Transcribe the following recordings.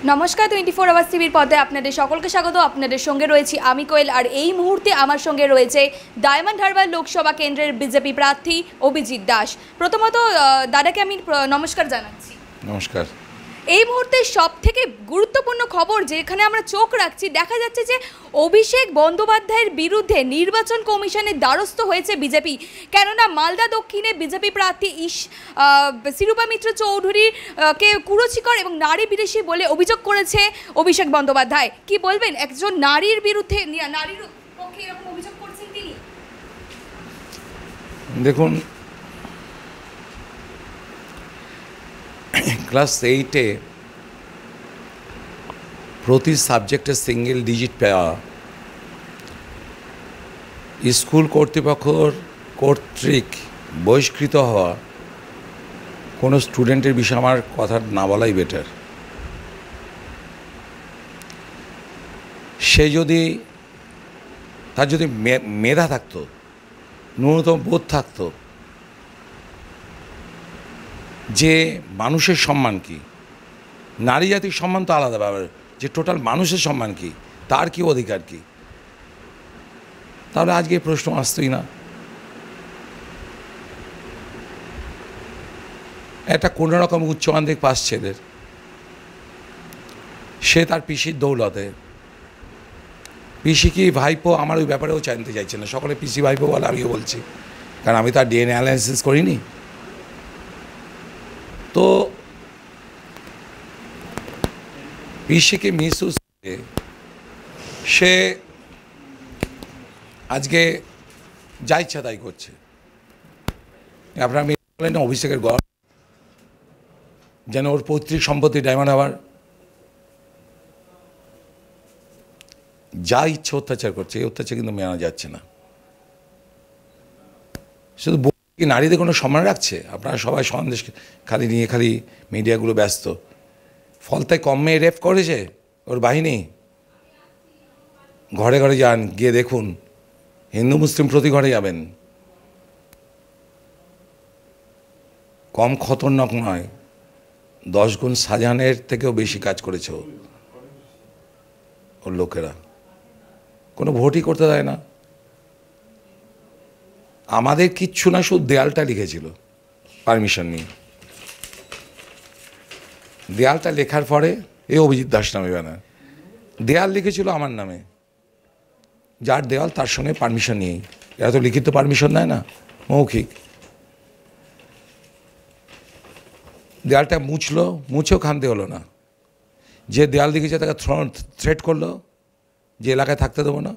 নমস্কার 24 আওয়ার্স টিভির পর্দে আপনাদের সকলকে স্বাগত। আপনাদের সঙ্গে রয়েছি আমি কোয়েল, আর এই মুহূর্তে আমার সঙ্গে রয়েছে ডায়মন্ড হারবার লোকসভা কেন্দ্রের বিজেপি প্রার্থী অভিজিৎ দাস। প্রথমত দাদাকে আমি নমস্কার জানাচ্ছি। নমস্কার। এই মুহূর্তে সব থেকে গুরুত্বপূর্ণ খবর যেখানে আমরা চোখ রাখছি, দেখা যাচ্ছে যে অভিষেক বন্দ্যোপাধ্যায়ের বিরুদ্ধে নির্বাচন কমিশনের দ্বারস্থ হয়েছে বিজেপি। কেননা মালদা দক্ষিণে বিজেপি প্রার্থী শিরূপা মিত্র চৌধুরীর কে কুরুচিকর এবং নারী বিদেশী বলে অভিযোগ করেছে অভিষেক বন্দ্যোপাধ্যায়। কি বলবেন, একজন নারীর বিরুদ্ধে, নারীর পক্ষে এরকম অভিযোগ করছেন তিনি? দেখুন, ক্লাস 8-এ প্রতি সাবজেক্টে সিঙ্গেল ডিজিট পাওয়া স্কুল কর্তৃপক্ষ কর্তৃক বহিষ্কৃত হওয়া কোনো স্টুডেন্টের বিষয়ে আমার কথা না বলাই বেটার। সে যদি তার যদি মেধা থাকতো, ন্যূনতম বোধ থাকতো যে মানুষের সম্মান কি, নারী জাতির সম্মান তো আলাদা ব্যাপার, যে টোটাল মানুষের সম্মান কি, তার কি অধিকার কি, তাহলে আজকে এই প্রশ্ন আসতোই না। একটা কোনো রকম উচ্চ মাধ্যমিক পাস ছেলের, সে তার পিসির দৌলতে, পিসি কি ভাইপো আমার ওই ব্যাপারেও জানতে চাইছে না, সকলে পিসি ভাইপো বলে আমিও বলছি, কারণ আমি তার ডিএনএ অ্যানালাইসিস করিনি। তো পিসিকে মিসইউজ করে সে আজকে যা ইচ্ছা তাই করছে। আপনার বলেন না অভিষেকের গড় যেন ওর পৈতৃক সম্পত্তি ডায়মন্ড হারবার, যা ইচ্ছে অত্যাচার করছে, এই অত্যাচার কিন্তু মেনে যাচ্ছে না। শুধু কি নারীদের কোনো সম্মান রাখছে? আপনারা সবাই সন্দেশ খালি নিয়ে খালি মিডিয়াগুলো ব্যস্ত। ফলতায় কম মেয়ে রেপ করেছে ওর বাহিনী, ঘরে ঘরে যান, গিয়ে দেখুন, হিন্দু মুসলিম প্রতি ঘরে যাবেন, কম খতরনাক নয়, 10 গুণ শাহজাহানের থেকেও বেশি কাজ করেছে ওর লোকেরা। কোনো ভোটই করতে দেয় না। আমাদের কিচ্ছু না, শুধু দেয়ালটা লিখেছিল পারমিশন নিয়ে। দেয়ালটা লেখার পরে এই অভিজিৎ দাস নামে ব্যানার, দেয়াল লিখেছিল আমার নামে, যার দেওয়াল তার সঙ্গে পারমিশন নিয়েই। এরা তো লিখিত পারমিশন দেয় না, মৌখিক। দেয়ালটা মুছলো, মুছেও খামতে হলো না। যে দেয়াল লিখেছে তাকে থ্রেট করলো যে এলাকায় থাকতে দেবো না,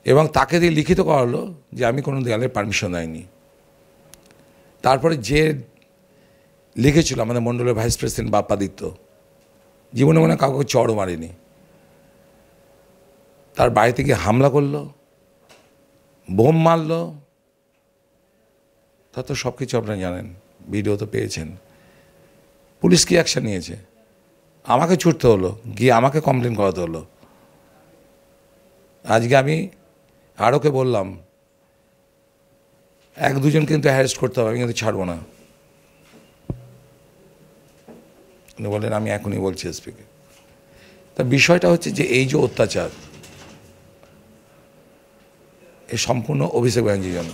এবং তাকে দিয়ে লিখিত করালো যে আমি কোনো দেয়ালের পারমিশন দেয়নি। তারপরে যে লিখেছিল আমাদের মণ্ডলের ভাইস প্রেসিডেন্ট বাপ্পাদিত্য, জীবনে মনে কাউকে চড়ও মারেনি, তার বাড়িতে গিয়ে হামলা করলো, বোম মারলো। তা তো সব কিছু আপনারা জানেন, ভিডিও তো পেয়েছেন। পুলিশ কি অ্যাকশন নিয়েছে? আমাকে ছুটতে হলো, গিয়ে আমাকে কমপ্লেন করাতে হলো। আজকে আমি আরোকে বললাম 1-2জন কিন্তু অ্যারেস্ট করতে হবে, আমি কিন্তু ছাড়বো না। উনি বললেন আমি এখনই বলছি এসপিকে। তা বিষয়টা হচ্ছে যে এই যে অত্যাচার, এ সম্পূর্ণ অভিষেক ব্যানার্জির জন্য।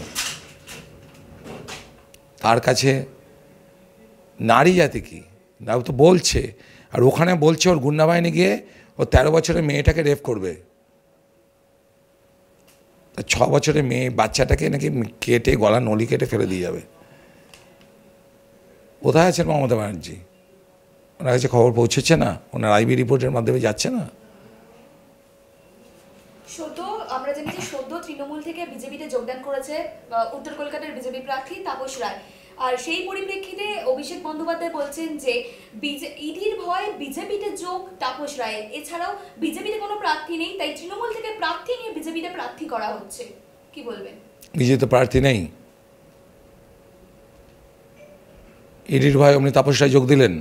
তার কাছে নারী জাতি কি না তো বলছে, আর ওখানে বলছে ওর গুন্ডা বাহিনী গিয়ে ও 13 বছরের মেয়েটাকে রেপ করবে। 6 বছরের মেয়ে বাচ্চাটাকে নাকি কেটে গলা নলি কেটে ফেলে দিয়ে যাবে। কোথায় আছেন মমতা ব্যানার্জি? ওনার কাছে খবর পৌঁছেছে না? ওনার আইবি রিপোর্টের মাধ্যমে যাচ্ছে না? আমরা জানি যে সদ্য তৃণমূল থেকে বিজেপিতে যোগদান করেছে উত্তর কলকাতার বিজেপি প্রার্থী তাপস রায়, আর সেই পরিপ্রেক্ষিতে অভিষেক বন্দ্যোপাধ্যায় বলছেন যে ইডির ভয় বিজেপিতে যোগ তাপস রায়ের, এছাড়াও বিজেপিতে কোনো প্রার্থী নেই, তাই তৃণমূল থেকে প্রার্থী নিয়ে বিজেপিতে প্রার্থী করা হচ্ছে। কি বলবেন? বিজেপিতে প্রার্থী নেই, ইডির ভয় উনি তাপস রায় যোগ দিলেন,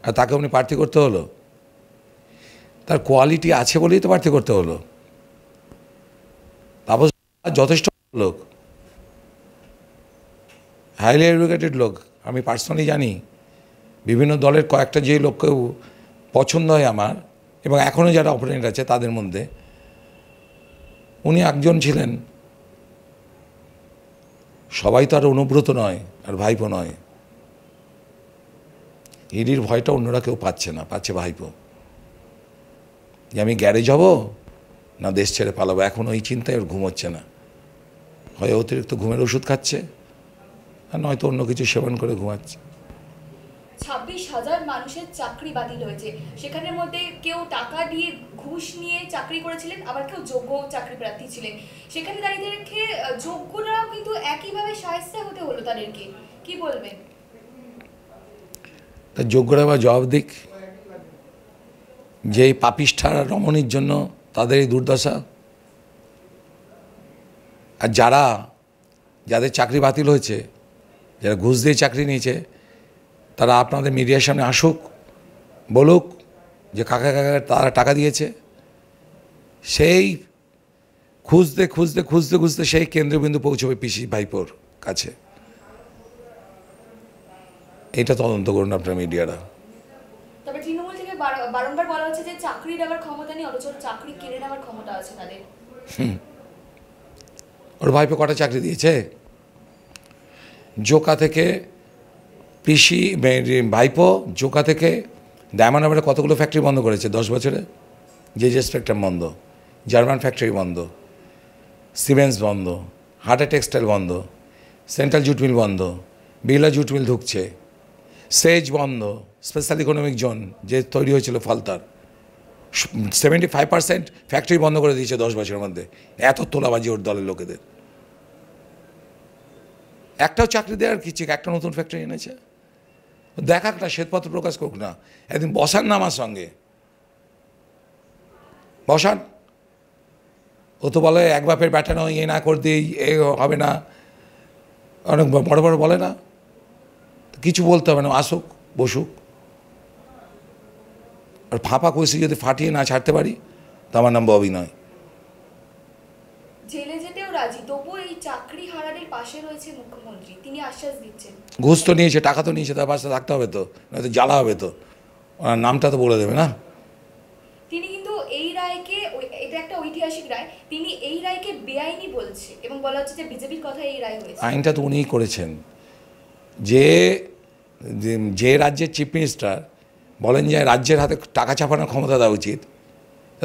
আর তাকে উনি প্রার্থী করতে হলো। তার কোয়ালিটি আছে বলেই তো প্রার্থী করতে হলো। তাপস যথেষ্ট লোক, হাইলি এডুকেটেড লোক, আমি পার্সোনালি জানি। বিভিন্ন দলের কয়েকটা যে লোককে পছন্দ হয় আমার, এবং এখনও যারা অপোনেন্ট আছে তাদের মধ্যে উনি একজন ছিলেন। সবাই তো আর অনুব্রত নয়, আর ভাইপো নয়। ইডির ভয়টা অন্যরা কেউ পাচ্ছে না, পাচ্ছে ভাইপো। যে আমি গ্যারেজ হব না দেশ ছেড়ে পালাবো, এখন ওই চিন্তায় ওর ঘুমোচ্ছে না। হয় অতিরিক্ত ঘুমের ওষুধ খাচ্ছে, আর নয়তো অন্য কিছু সেবন করে ঘুমাচ্ছে। 26,000 মানুষের চাকরি বাতিল হয়েছে, সেখানের মধ্যে কেউ টাকা দিয়ে ঘুষ নিয়ে চাকরি করেছিলেন, আবার কেউ যোগ্য চাকরি প্রার্থী ছিলেন। সেখানে দাঁড়িয়ে রেখে যোগ্যরাও কিন্তু একইভাবে শায়েস্তা হতে হলো তাদেরকে, কি বলবেন? তা যোগ্যরা বা জবাব দিক, যে পাপিষ্ঠা রমণীর জন্য তাদের এই দুর্দশা। আর যাদের চাকরি বাতিল হয়েছে, যারা ঘুষ দিয়ে চাকরি নিয়েছে, তারা আপনাদের মিডিয়ার সামনে আসুক, বলুক যে কাকা কাকা তারা টাকা দিয়েছে। সেই খুঁজতে খুঁজতে খুঁজতে খুঁজতে সেই কেন্দ্রবিন্দু পৌঁছবে পিসি ভাইপোর কাছে। এটা তদন্ত করুন আপনার মিডিয়ারা। তবে তৃণমূল থেকে বারংবার বলা হচ্ছে যে চাকরি দেওয়ার ক্ষমতা নেই, অথচ চাকরি কেড়ে নেওয়ার ক্ষমতা আছে তাদের। ওর ভাইপো কটা চাকরি দিয়েছে? জোকা থেকে পিসি ভাইপো জোকা থেকে ডায়মন্ড হারবারে কতগুলো ফ্যাক্টরি বন্ধ করেছে 10 বছরে? যে স্পেকট্রাম বন্ধ, জার্মান ফ্যাক্টরি বন্ধ, সিমেন্টস বন্ধ, হাটা টেক্সটাইল বন্ধ, সেন্ট্রাল জুট মিল বন্ধ, বিড়লা জুট মিল ঢুকছে, সেজ বন্ধ, স্পেশাল ইকোনমিক জোন যে তৈরি হয়েছিল ফলতার, 75% ফ্যাক্টরি বন্ধ করে দিয়েছে 10 বছরের মধ্যে। এত তোলাবাজি ওর দলের লোকেদের। একটাও চাকরি দেওয়ার কিছু, একটা নতুন ফ্যাক্টরি এনেছে? দেখাক না, শ্বেতপত্র প্রকাশ করুক না, একদিন বসান না আমার সঙ্গে, বসান। ও তো বলে এক বাপের ব্যাটা নয়, এ না করে দিই, এ হবে না, অনেক বড় বড় বলে না, কিছু বলতে হবে না, আসুক বসুক। আর ফাঁপা কষি যদি ফাটিয়ে না ছাড়তে পারি তো আমার নাম ববি নয়। জেলে যেতেও রাজি, তবুও এই চাকরি হারাদের পাশে রয়েছে মুখ্যমন্ত্রী, তিনি আশ্বাস দিচ্ছেন। ঘুষ তো নিয়েছে, টাকা তো নিয়েছে, তার পাশে থাকতে হবে তো, নয়তো জ্বালা হবে তো। ওনার নামটা তো বলে দেবে না। তিনি কিন্তু এই রায়কে, এটা একটা ঐতিহাসিক রায়, তিনি এই রায়কে বেআইনি বলছে এবং বলা হচ্ছে যে বিজেপির কথা এই রায় হয়েছে। আইনটা তো উনিই করেছেন। যে রাজ্যের চিফ মিনিস্টার বলেন যে রাজ্যের হাতে টাকা চাপানোর ক্ষমতা দেওয়া উচিত,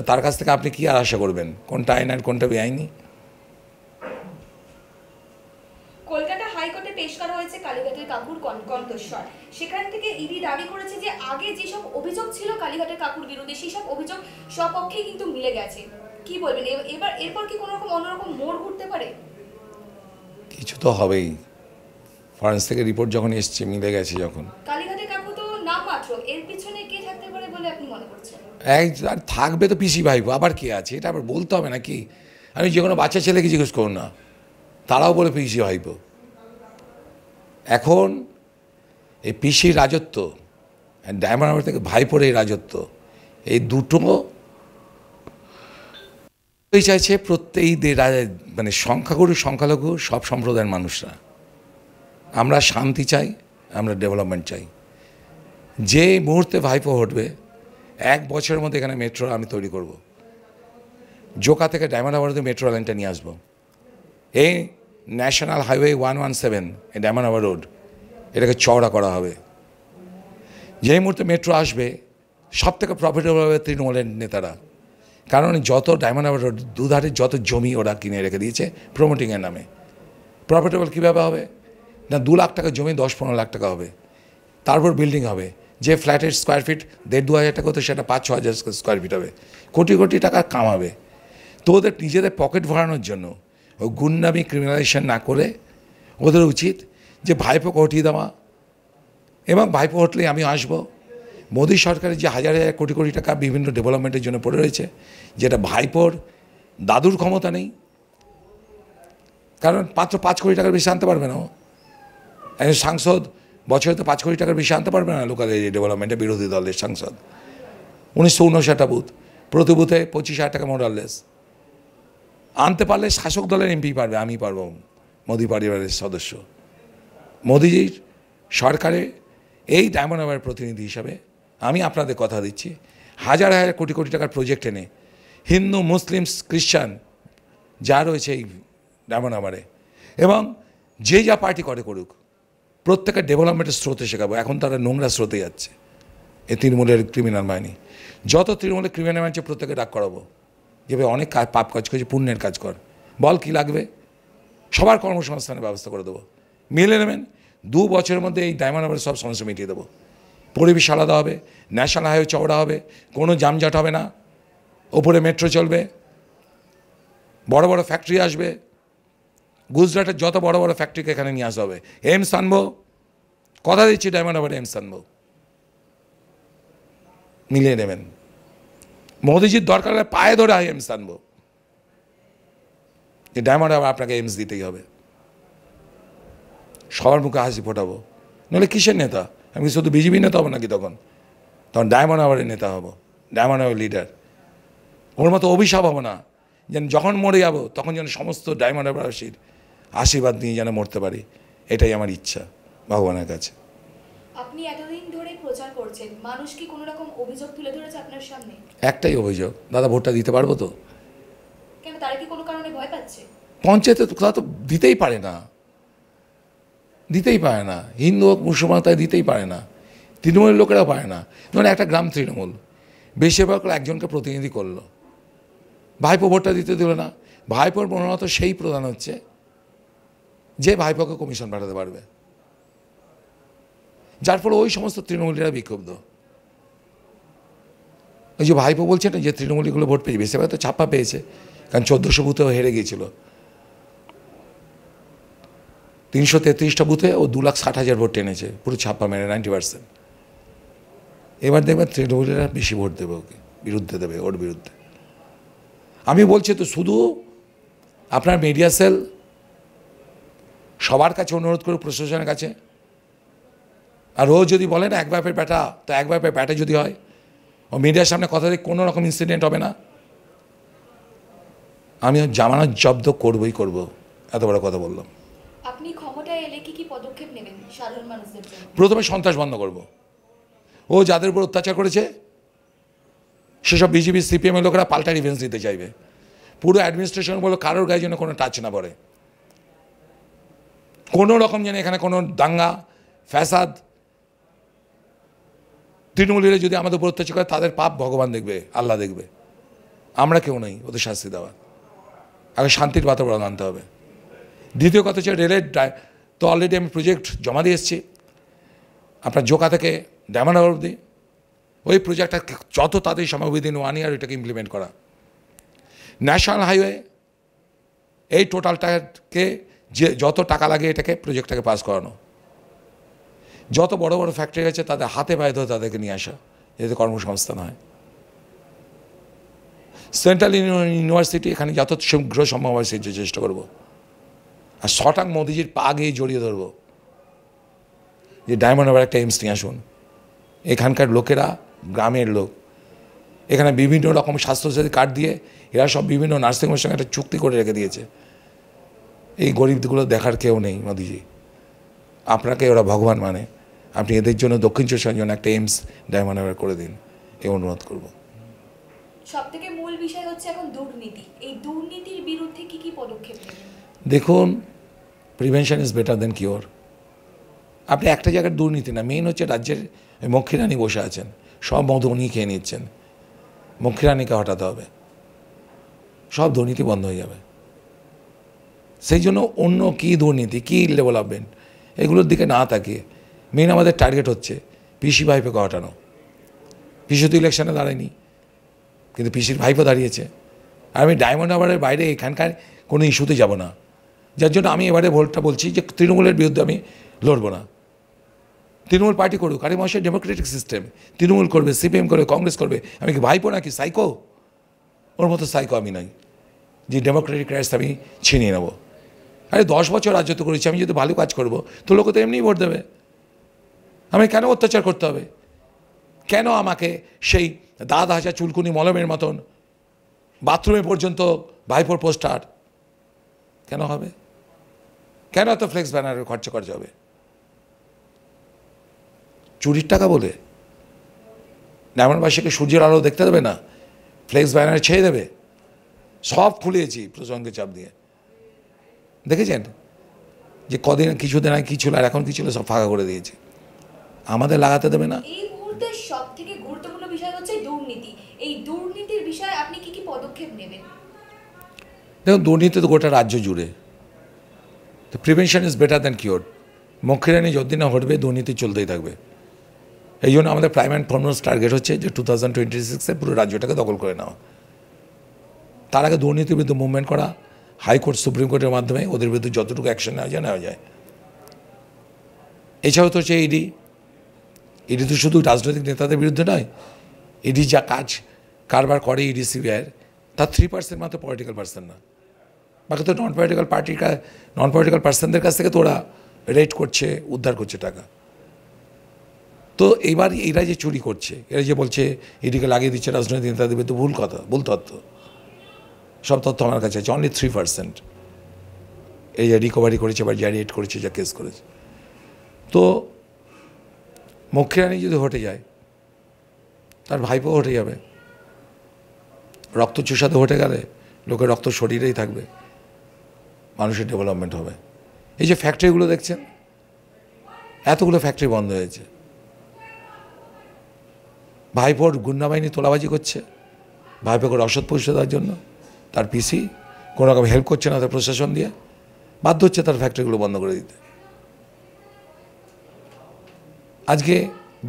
তার কাছ থেকে আপনি কি আর আশা করবেন? কোনটা আইন আর কোনটা বেআইনি? কলকাতা হাইকোর্টে পেশ করা হয়েছে কালীঘাটের কাকুর কণ্ঠস্বর। সেখান থেকে ইডি দাবি করেছে যে আগে যেসব অভিযোগ ছিল কালীঘাটের কাকুর বিরুদ্ধে, সেই সব অভিযোগ স্বপক্ষেই কিন্তু মিলে গেছে। কি বলবেন এরপর কি কোনো রকম অন্যরকম মোড় ঘুরতে পারে? কিছু তো হবেই। ফরেন্সিক রিপোর্ট যখন এসছে, মিলে গেছে যখন। কালীঘাটের কাকু তো নাম মাত্র, এর পিছনে কে থাকতে পারে বলে আপনি মনে করছেন? আর থাকবে তো পিসি ভাইপো, আবার কে আছে? এটা আবার বলতে হবে নাকি? আমি যে কোনো বাচ্চা ছেলেকে জিজ্ঞেস করুন না, তারাও বলে পিসি ভাইপো। এখন এই পিসির রাজত্ব, ডায়মন্ড হারবার থেকে ভাইপোর এই রাজত্ব, এই দুটো চাইছে প্রত্যেক মানে সংখ্যাগুরু সংখ্যালঘু সব সম্প্রদায়ের মানুষরা। আমরা শান্তি চাই, আমরা ডেভেলপমেন্ট চাই। যে মুহূর্তে ভাইপো হটবে, 1 বছরের মধ্যে এখানে মেট্রো আমি তৈরি করব। জোকা থেকে ডায়মন্ড হারবার মেট্রো লাইনটা নিয়ে আসবো। এই ন্যাশনাল হাইওয়ে 117, এই ডায়মন্ড হারবার রোড, এটাকে চওড়া করা হবে। যেই মুহূর্তে মেট্রো আসবে, সব থেকে প্রফিটেবল হবে তৃণমূলের নেতারা। কারণ যত ডায়মন্ড হারবার রোড দুধারে যত জমি ওরা কিনে রেখে দিয়েছে প্রমোটিংয়ের নামে। প্রফিটেবল কীভাবে হবে? না, 2 লাখ টাকা জমি 10-15 লাখ টাকা হবে, তারপর বিল্ডিং হবে। যে ফ্ল্যাটের স্কোয়ার ফিট 1,5-2 হাজার টাকা হতো, সেটা 5-6 হাজার স্কোয়ার ফিট হবে। কোটি কোটি টাকা কামাবে। তো ওদের নিজেদের পকেট ভরানোর জন্য ওই গুন্ডামি ক্রিমিনালাইজেশন না করে ওদের উচিত যে ভাইপোকে হটিয়ে দেওয়া, এবং ভাইপো হটলেই আমি আসবো। মোদী সরকারের যে হাজার হাজার কোটি কোটি টাকা বিভিন্ন ডেভেলপমেন্টের জন্য পড়ে রয়েছে, যেটা ভাইপোর দাদুর ক্ষমতা নেই। কারণ মাত্র 5 কোটি টাকার বেশি আনতে পারবে না। একজন সাংসদ বছরে তো 5 কোটি টাকার বেশি আনতে পারবে না। লোকাল এরিয়া ডেভেলপমেন্টে বিরোধী দলের সাংসদ 1959টা বুথ, প্রতি বুথে 25,000 টাকা মোরাললেস আনতে পারলে শাসক দলের এমপি পারবে, আমি পারবো, মোদি পরিবারের সদস্য। মোদিজির সরকারে এই ডায়মন্ড হারবারের প্রতিনিধি হিসাবে আমি আপনাদের কথা দিচ্ছি, হাজার হাজার কোটি কোটি টাকার প্রজেক্ট এনে হিন্দু, মুসলিম, খ্রিস্টান যা রয়েছে এই ডায়মন্ড হারবারে, এবং যে যা পার্টি করে করুক, প্রত্যেকের ডেভেলপমেন্টের স্রোতে শেখাবো। এখন তারা নোংরা স্রোতে যাচ্ছে, এই তৃণমূলের ক্রিমিনাল বাহিনী। যত তৃণমূলের ক্রিমিনাল বাহিনী প্রত্যেকে ডাক করাবো, যেভাবে অনেক পাপ কাজ করেছে, পুণ্যের কাজ কর, বল কী লাগবে, সবার কর্মসংস্থানের ব্যবস্থা করে দেবো। মিলে নেবেন, 2 বছরের মধ্যে এই ডায়মন্ড হারবারের সব সমস্যা মিটিয়ে দেবো। পরিবেশ আলাদা হবে, ন্যাশনাল হাইওয়ে চওড়া হবে, কোনো জামজাট হবে না, ওপরে মেট্রো চলবে, বড় বড় ফ্যাক্টরি আসবে। গুজরাটের যত বড় বড় ফ্যাক্টরিকে এখানে নিয়ে আসা হবে। এইমস আনবো, কথা দিচ্ছি, ডায়মন্ড হারবারে এইমস আনবো। মিলিয়ে নেবেন, মোদিজির দরকার হলে পায়ে ধরে এইমস আনবো, যে ডায়মন্ড হারবার আপনাকে এইমস দিতেই হবে। সবার মুখে হাসি ফোটাবো, নাহলে কিসের নেতা? আমি শুধু বিজেপি নেতা হবো নাকি তখন ডায়মন্ড হারবারের নেতা হবো, ডায়মন্ড হারবার লিডার। ওর মতো অভিশাপ হবো না, যেন যখন মরে যাবো তখন যেন সমস্ত ডায়মন্ড হারবারবাসীর আশীর্বাদ নিয়ে যেন মরতে পারি, এটাই আমার ইচ্ছা ভগবানের কাছে। আপনি এতদিন ধরে প্রচার করছেন, মানুষ কি কোনো রকম অভিযোগ তুলে ধরেছে আপনার সামনে? একটাই অভিযোগ, দাদা ভোটটা দিতে পারবো তো? কেন, তারা কি কোনো কারণে ভয় পাচ্ছে? পঞ্চায়েতে তারা তো দিতেই পারে না, দিতেই পারে না। হিন্দু হোক, মুসলমান, তাই দিতেই পারে না। তৃণমূলের লোকেরা পারে না। ধরুন একটা গ্রাম তৃণমূল, বেশিরভাগ একজনকে প্রতিনিধি করলো, ভাইপো ভোটটা দিতে দিল না। ভাইপোর প্রধানত সেই প্রধান হচ্ছে যে ভাইপোকে কমিশন পাঠাতে পারবে, যার ফলে ওই সমস্ত তৃণমূলীরা বিক্ষুব্ধ। ওই যে ভাইপো বলছে না যে তৃণমূলীগুলো ভোট পেয়েছে, বেশিরভাগ তো ছাপ্পা পেয়েছে, কারণ 1400 বুথেও হেরে গিয়েছিল। 333টা বুথে ও 2,60,000 ভোট টেনেছে, পুরো ছাপ্পা মেরে 90%। এবার দেখবেন তৃণমূলীরা বেশি ভোট দেবে, ওকে বিরুদ্ধে দেবে, ওর বিরুদ্ধে। আমি বলছি তো, শুধু আপনার মিডিয়া সেল সবার কাছে অনুরোধ করুক, প্রশাসনের কাছে। আর ও যদি বলে না এক বাপের ব্যাটা, তো এক বাপের ব্যাটা যদি হয়, ও মিডিয়ার সামনে কথা দিয়ে কোনো রকম ইনসিডেন্ট হবে না, আমি জামানত জব্দ করবই করব, এত বড় কথা বললাম। আপনি ক্ষমতায় এলে কি কি পদক্ষেপ নেবেন সাধারণ মানুষদের জন্য? প্রথমে সন্ত্রাস বন্ধ করব। ও যাদের উপর অত্যাচার করেছে সেসব বিজেপি, সিপিএমের লোকেরা পাল্টা রিভেঞ্জ নিতে চাইবে। পুরো অ্যাডমিনিস্ট্রেশন বলো কারোর গায়ে যেন কোনো টাচ না পড়ে, কোনো রকম যেন এখানে কোনো দাঙ্গা ফ্যাসাদ। তৃণমূলীরা যদি আমাদের উপর অত্যাচার করে, তাদের পাপ ভগবান দেখবে, আল্লাহ দেখবে, আমরা কেউ নেই ওদের শাস্তি দেওয়ার। আগে শান্তির বাতাবরণ আনতে হবে। দ্বিতীয় কথা হচ্ছে রেলের, তো অলরেডি আমি প্রজেক্ট জমা দিয়ে এসেছি আপনার জোকা থেকে ডায়মন্ড হারবার অবধি। ওই প্রজেক্টটা যত তাড়াতাড়ি সম্ভব উইদিন 1 ইয়ার এটাকে ইমপ্লিমেন্ট করা। ন্যাশনাল হাইওয়ে, এই টোটালটাকে যে যত টাকা লাগে এটাকে প্রজেক্টটাকে পাস করানো। যত বড় বড় ফ্যাক্টরি আছে তাদের হাতে পায়ে ধরে তাদেরকে নিয়ে আসা, যাতে কর্মসংস্থান হয়। সেন্ট্রাল ইউনিভার্সিটি এখানে যত শীঘ্র সম্ভব হয় সেই চেষ্টা করবো। আর শটাং মোদিজির পা গিয়ে জড়িয়ে ধরবো যে ডায়মন্ড হারবার একটা এইমস নিয়ে আসুন। এখানকার লোকেরা, গ্রামের লোক, এখানে বিভিন্ন রকম স্বাস্থ্যসাথী কার্ড দিয়ে এরা সব বিভিন্ন নার্সিংহোমের সঙ্গে একটা চুক্তি করে রেখে দিয়েছে। এই গরিবগুলো দেখার কেউ নেই মোদিজি, আপনাকে ওরা ভগবান মানে। আপনি এদের জন্য, দক্ষিণ চব্বিশ পরগনার জন্য একটা এইমস ডায়মন্ড হারবার করে দিন, এই অনুরোধ করব। সবথেকে মূল বিষয় হচ্ছে এখন দুর্নীতি। এই দুর্নীতির বিরুদ্ধে কি কি পদক্ষেপ নেবেন? দেখুন, prevention is better then cure. আপনি একটা জায়গার দুর্নীতি না, মেইন হচ্ছে রাজ্যের মক্ষীরানী বসে আছেন, সব মদ উনি খেয়ে নিচ্ছেন। মক্ষীরানীকে হটাতে হবে, সব দুর্নীতি বন্ধ হয়ে যাবে। সেই জন্য অন্য কী দুর্নীতি, কী ডেভেলপমেন্ট, এগুলোর দিকে না তাকিয়ে মেইন আমাদের টার্গেট হচ্ছে পিসি ভাইপোকে হটানো। পিসি তো ইলেকশনে দাঁড়ায়নি, কিন্তু পিসির ভাইপো দাঁড়িয়েছে। আর আমি ডায়মন্ড হারবারের বাইরে এখানকার কোনো ইস্যুতে যাব না, যার জন্য আমি এবারে ভোটটা বলছি যে তৃণমূলের বিরুদ্ধে আমি লড়বো না। তৃণমূল পার্টি করুক, আরে মানুষের ডেমোক্রেটিক সিস্টেম, তৃণমূল করবে, সিপিএম করবে, কংগ্রেস করবে। আমি কি ভাইপো নাকি সাইকো? ওর মতো সাইকো আমি নই যে ডেমোক্রেটিক রাইটস আমি ছিনিয়ে নেব। আরে 10 বছর রাজত্ব করেছি, আমি যদি ভালো কাজ করবো তো লোক তো এমনিই ভোট দেবে। আমি কেন অত্যাচার করতে হবে? কেন আমাকে সেই দাঁত হাসা চুলকুনি মলমের মতন বাথরুমে পর্যন্ত ভাইপোর পোস্টার কেন হবে? কেন এত ফ্লেক্স ব্যানারের খরচা হবে? চুরির টাকা বলে? ডায়মন্ডবাসীকে সূর্যের আলো দেখতে দেবে না? ফ্লেক্স ব্যানার ছেড়ে দেবে? সব খুলিয়েছি প্রসঙ্গে চাপ দিয়ে। দেখেছেন যে কদিন কিছুদিন আগে কী ছিল আর এখন কী ছিল সব ফাঁকা করে দিয়েছে। আমাদের লাগাতে দেবে না। এই মুহূর্তে সবথেকে গুরুত্বপূর্ণ বিষয় হচ্ছে দুর্নীতি। এই দুর্নীতির বিষয়ে আপনি কি কি পদক্ষেপ নেবেন? দেখুন, দুর্নীতি তো গোটা রাজ্য জুড়ে। তো prevention is better than cure. মক্ষীরানী যতদিন না হটবে দুর্নীতি চলতেই থাকবে। এই জন্য আমাদের প্রাইম অ্যান্ড ফরমোস্ট টার্গেট হচ্ছে যে 2026-এ পুরো রাজ্যটাকে দখল করে নেওয়া। তার আগে দুর্নীতির বিরুদ্ধে মুভমেন্ট করা, হাইকোর্ট সুপ্রিম কোর্টের মাধ্যমে ওদের বিরুদ্ধে যতটুকু অ্যাকশন নেওয়া যায়। এছাড়াও তো হচ্ছে ইডি তো শুধু রাজনৈতিক নেতাদের বিরুদ্ধে নয়, ইডি যা কারবার করে ইডি সিবিআইয়ের, তার 3% মাত্র পলিটিক্যাল পার্সন না, বাকি তো নন পলিটিক্যাল পার্সনদের কাছ থেকে তো ওরা রেড করছে, উদ্ধার করছে টাকা। তো এইবার এরা যে চুরি করছে, এরা যে বলছে ইডিকে লাগিয়ে দিচ্ছে রাজনৈতিক নেতাদের বিরুদ্ধে, ভুল কথা, ভুল তথ্য। সব তথ্য আমার কাছে আছে। অনলি 3% এই যে রিকভারি করেছে বা যা রেড করেছে, যা কেস করেছে। তো মক্ষীরানী যদি হটে যায়, তার ভাইপো হটে যাবে। রক্ত চুষাতে হটে গেলে লোকের রক্ত শরীরেই থাকবে, মানুষের ডেভেলপমেন্ট হবে। এই যে ফ্যাক্টরিগুলো দেখছেন, এতগুলো ফ্যাক্টরি বন্ধ হয়েছে। ভাইপোর গুন্ডা বাহিনী তোলাবাজি করছে ভাইপোকে রসদ পৌঁছে দেওয়ার জন্য। তার পিসি কোনো রকম হেল্প করছে না, তার প্রশাসন দিয়ে বাধ্য হচ্ছে তার ফ্যাক্টরিগুলো বন্ধ করে দিতে। আজকে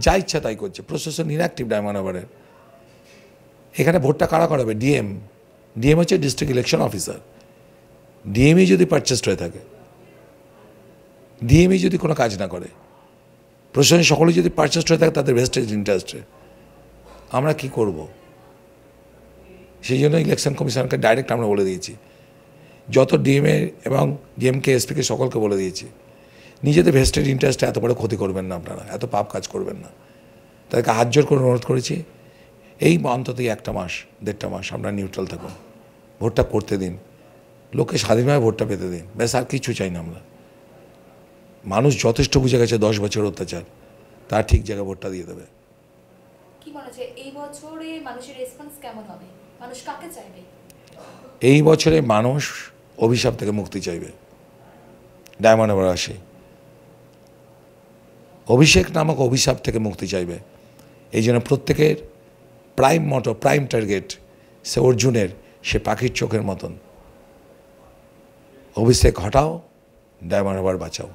যা ইচ্ছা তাই করছে, প্রশাসন ইনঅ্যাক্টিভ ডায়মন্ড হারবারের। এখানে ভোটটা কারা করাবে? ডিএম হচ্ছে ডিস্ট্রিক্ট ইলেকশন অফিসার। ডিএমই যদি পারচেসড হয়ে থাকে, ডিএমই যদি কোনো কাজ না করে, প্রশাসন সকলে যদি পারচেসড হয়ে থাকে তাদের ভেস্টেড ইন্টারেস্টে, আমরা কি করব? সেই জন্য ইলেকশন কমিশনকে ডাইরেক্ট আমরা বলে দিয়েছি, যত ডিএমএ এবং ডিএমকে এসপিকে সকলকে বলে দিয়েছি, নিজেদের ভেস্টেড ইন্টারেস্টে এত বড় ক্ষতি করবেন না, আপনারা এত পাপ কাজ করবেন না। তাদেরকে হাত জোর করে অনুরোধ করেছি, এই অন্তত 1 মাস 1.5 মাস আমরা নিউট্রাল থাকুন, ভোটটা করতে দিন, লোককে স্বাধীনভাবে ভোটটা পেতে দিন, ব্যাস আর কিছু চাই না আমরা। মানুষ যথেষ্ট বুঝে গেছে 10 বছর অত্যাচার, তার ঠিক জায়গায় ভোটটা দিয়ে দেবে। কি মনে হচ্ছে এই বছরে মানুষের রেসপন্স কেমন হবে? মানুষ কাকে চাইবে? এই বছরে মানুষ অভিশাপ থেকে মুক্তি চাইবে। ডায়মন্ড হারবার আসে অভিষেক নামক অভিশাপ থেকে মুক্তি চাইবে। এই জন্য প্রত্যেকের প্রাইম মোটো, প্রাইম টার্গেট সে অর্জুনের, সে পাখির চোখের মতন, অভিষেক হটাও, ডায়মন্ড হারবার বাঁচাও।